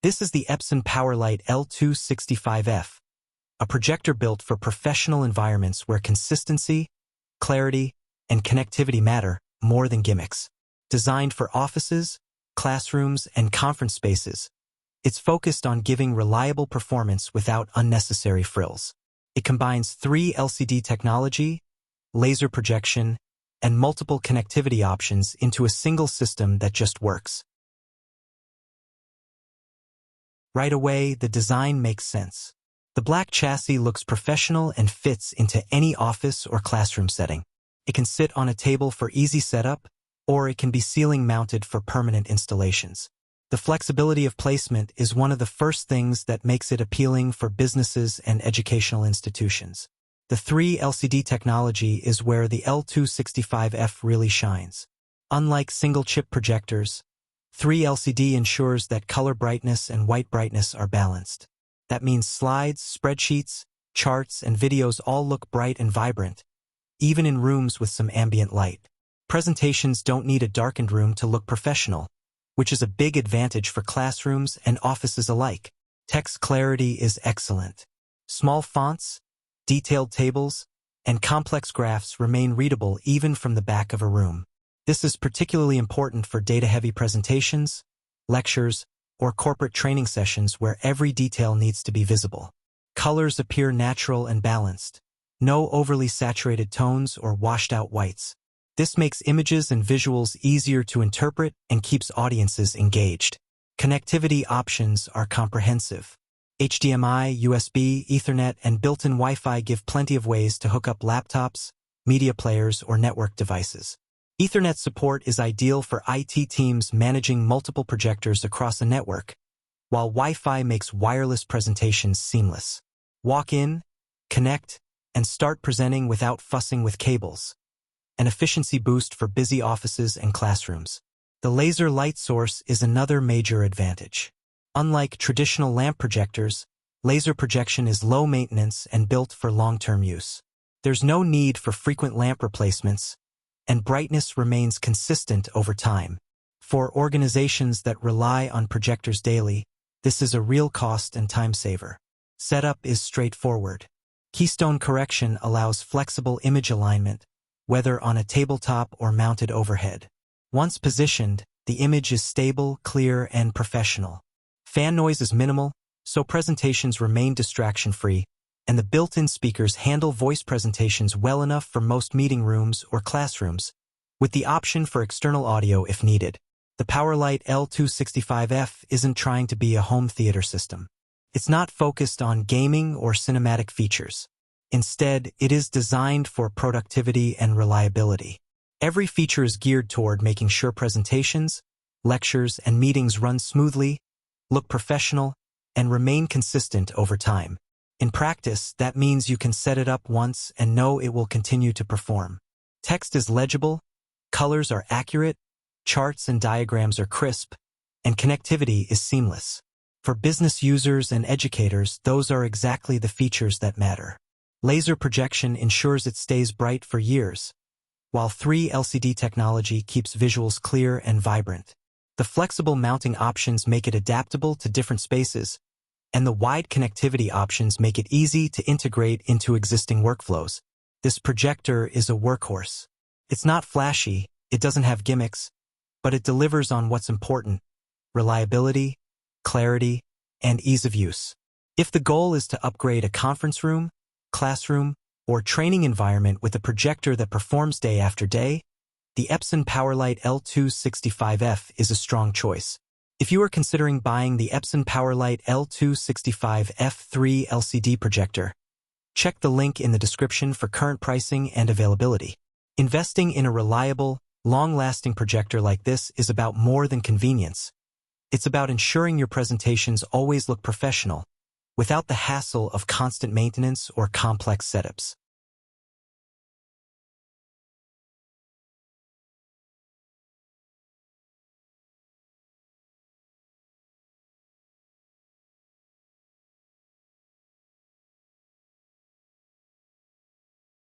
This is the Epson PowerLite L265F, a projector built for professional environments where consistency, clarity, and connectivity matter more than gimmicks. Designed for offices, classrooms, and conference spaces, it's focused on giving reliable performance without unnecessary frills. It combines 3 LCD technology, laser projection, and multiple connectivity options into a single system that just works. Right away, the design makes sense. The black chassis looks professional and fits into any office or classroom setting. It can sit on a table for easy setup, or it can be ceiling mounted for permanent installations. The flexibility of placement is one of the first things that makes it appealing for businesses and educational institutions. The 3 LCD technology is where the L265F really shines. Unlike single-chip projectors, 3 LCD ensures that color brightness and white brightness are balanced. That means slides, spreadsheets, charts, and videos all look bright and vibrant, even in rooms with some ambient light. Presentations don't need a darkened room to look professional, which is a big advantage for classrooms and offices alike. Text clarity is excellent. Small fonts, detailed tables, and complex graphs remain readable even from the back of a room. This is particularly important for data-heavy presentations, lectures, or corporate training sessions where every detail needs to be visible. Colors appear natural and balanced. No overly saturated tones or washed-out whites. This makes images and visuals easier to interpret and keeps audiences engaged. Connectivity options are comprehensive. HDMI, USB, Ethernet, and built-in Wi-Fi give plenty of ways to hook up laptops, media players, or network devices. Ethernet support is ideal for IT teams managing multiple projectors across a network, while Wi-Fi makes wireless presentations seamless. Walk in, connect, and start presenting without fussing with cables. An efficiency boost for busy offices and classrooms. The laser light source is another major advantage. Unlike traditional lamp projectors, laser projection is low maintenance and built for long-term use. There's no need for frequent lamp replacements, and brightness remains consistent over time. For organizations that rely on projectors daily, this is a real cost and time saver. Setup is straightforward. Keystone correction allows flexible image alignment, whether on a tabletop or mounted overhead. Once positioned, the image is stable, clear, and professional. Fan noise is minimal, so presentations remain distraction-free, and the built-in speakers handle voice presentations well enough for most meeting rooms or classrooms, with the option for external audio if needed. The PowerLite L265F isn't trying to be a home theater system. It's not focused on gaming or cinematic features. Instead, it is designed for productivity and reliability. Every feature is geared toward making sure presentations, lectures, and meetings run smoothly, look professional, and remain consistent over time. In practice, that means you can set it up once and know it will continue to perform. Text is legible, colors are accurate, charts and diagrams are crisp, and connectivity is seamless. For business users and educators, those are exactly the features that matter. Laser projection ensures it stays bright for years, while 3 LCD technology keeps visuals clear and vibrant. The flexible mounting options make it adaptable to different spaces, and the wide connectivity options make it easy to integrate into existing workflows. This projector is a workhorse. It's not flashy, it doesn't have gimmicks, but it delivers on what's important: reliability, clarity, and ease of use. If the goal is to upgrade a conference room, classroom, or training environment with a projector that performs day after day, the Epson PowerLite L265F is a strong choice. If you are considering buying the Epson PowerLite L265F3 LCD projector, check the link in the description for current pricing and availability. Investing in a reliable, long-lasting projector like this is about more than convenience. It's about ensuring your presentations always look professional, without the hassle of constant maintenance or complex setups.